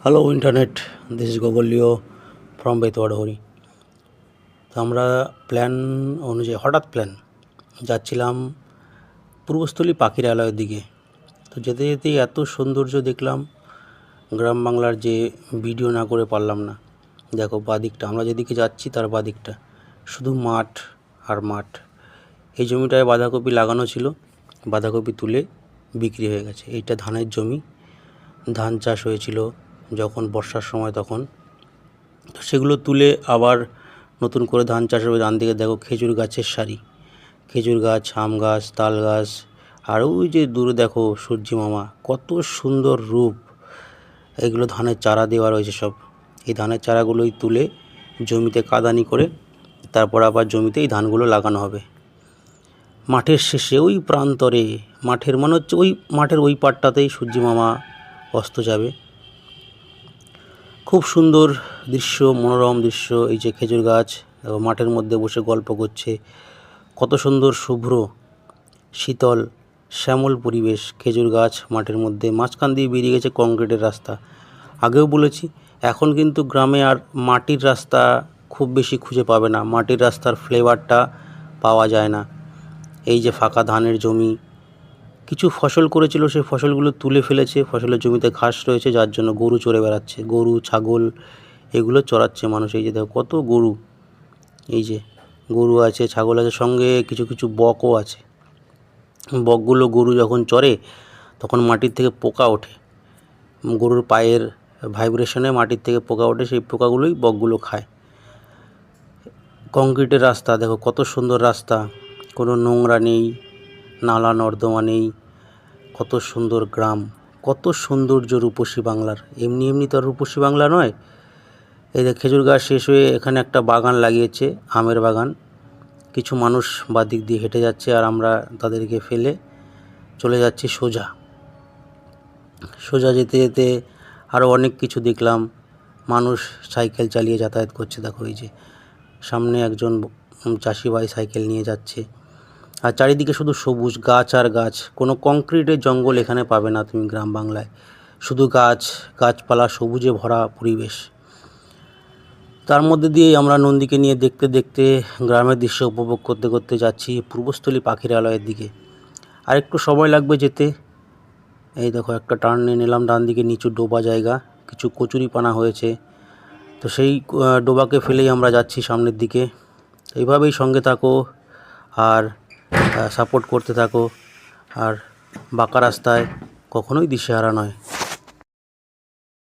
Hello internet, this is Goglio from Betuadahari. তো আমরা plan অনুযায়ী হঠাৎ যাচ্ছিলাম পূর্বস্থলী পাখিরালয়ের দিকে। তো যেতে যেতেই এত সৌন্দর্য দেখলাম, গ্রাম বাংলার যে ভিডিও না করে পারলাম না। দেখো বাদিকটা, আমরা যেদিকে যাচ্ছি তার বাদিকটা শুধু মাঠ আর মাঠ। এই জমিটায় বাঁধাকপি লাগানো ছিল, বাঁধাকপি তুলে বিক্রি হয়ে গেছে। এইটা ধানের জমি, ধান চাষ হয়েছিল যখন বর্ষার সময় তখন। তো সেগুলো তুলে আবার নতুন করে ধান চাষ হবে। ডান দিকে দেখো খেজুর গাছের সারি, খেজুর গাছ, আম গাছ, তাল গাছ, আর ওই যে দূরে দেখো সূর্যি মামা, কত সুন্দর রূপ। এগুলো ধানের চারা দেওয়া রয়েছে সব। এই ধানের চারাগুলোই তুলে জমিতে কাদানি করে তারপর আবার জমিতে এই ধানগুলো লাগানো হবে। মাঠের শেষে ওই প্রান্তরে, মাঠের মনে হচ্ছে ওই মাঠের ওই পাটটাতেই সূর্যি মামা অস্ত যাবে। খুব সুন্দর দৃশ্য, মনোরম দৃশ্য। এই যে খেজুর গাছ মাঠের মধ্যে বসে গল্প করছে, কত সুন্দর শুভ্র শীতল শ্যামল পরিবেশ। খেজুর গাছ মাঠের মধ্যে, মাঝখান দিয়ে বেরিয়ে গেছে কংক্রিটের রাস্তা। আগেও বলেছি, এখন কিন্তু গ্রামে আর মাটির রাস্তা খুব বেশি খুঁজে পাবে না, মাটির রাস্তার ফ্লেভারটা পাওয়া যায় না। এই যে ফাঁকা ধানের জমি, কিছু ফসল করেছিল সেই ফসলগুলো তুলে ফেলেছে, ফসলের জমিতে ঘাস রয়েছে যার জন্য গরু চড়ে বেড়াচ্ছে, গরু ছাগল এগুলো চড়াচ্ছে মানুষ। এই যে দেখো কত গরু, এই যে গরু আছে, ছাগল আছে, সঙ্গে কিছু কিছু বকও আছে। বকগুলো গরু যখন চড়ে তখন মাটির থেকে পোকা ওঠে, গরুর পায়ের ভাইব্রেশনে মাটির থেকে পোকা ওঠে, সেই পোকাগুলোই বকগুলো খায়। কংক্রিটের রাস্তা দেখো কত সুন্দর রাস্তা, কোনো নোংরা নেই, নালা নর্দমা নেই। কত সুন্দর গ্রাম, কত সৌন্দর্য রূপসী বাংলার। এমনি এমনি তো আর রূপসী বাংলা নয়। এই যে খেজুর গাছ শেষ হয়ে এখানে একটা বাগান লাগিয়েছে, আমের বাগান। কিছু মানুষ বাদিক দিয়ে হেঁটে যাচ্ছে আর আমরা তাদেরকে ফেলে চলে যাচ্ছি সোজা। সোজা যেতে যেতে আরও অনেক কিছু দেখলাম। মানুষ সাইকেল চালিয়ে যাতায়াত করছে, দেখো এই যে সামনে একজন চাষি ভাই সাইকেল নিয়ে যাচ্ছে। আর চারিদিকে শুধু সবুজ, গাছ আর গাছ। কোনো কংক্রিটের জঙ্গল এখানে পাবে না তুমি গ্রাম বাংলায়, শুধু গাছ, গাছপালা, সবুজে ভরা পরিবেশ। তার মধ্যে দিয়েই আমরা নন্দীকে নিয়ে দেখতে দেখতে গ্রামের দৃশ্য উপভোগ করতে করতে যাচ্ছি পূর্বস্থলী পাখিরালয়ের দিকে। আর একটু সময় লাগবে যেতে। এই দেখো একটা টার্ন নিয়ে নিলাম ডান দিকে, নিচু ডোবা জায়গা, কিছু কচুরিপানা হয়েছে। তো সেই ডোবাকে ফেলেই আমরা যাচ্ছি সামনের দিকে। এইভাবেই সঙ্গে থাকো আর সাপোর্ট করতে থাকো। আর বাঁকা রাস্তায় কখনোই দিশেহারা নয়।